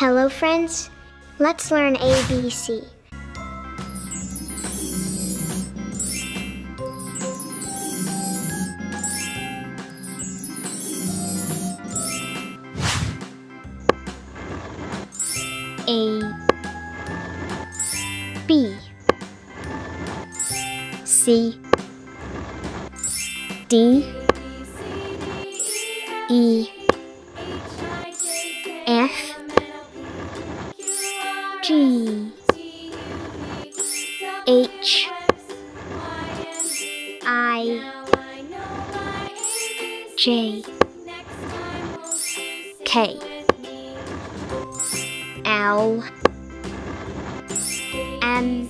Hello friends, let's learn ABC. A B C D E F G H I J K L M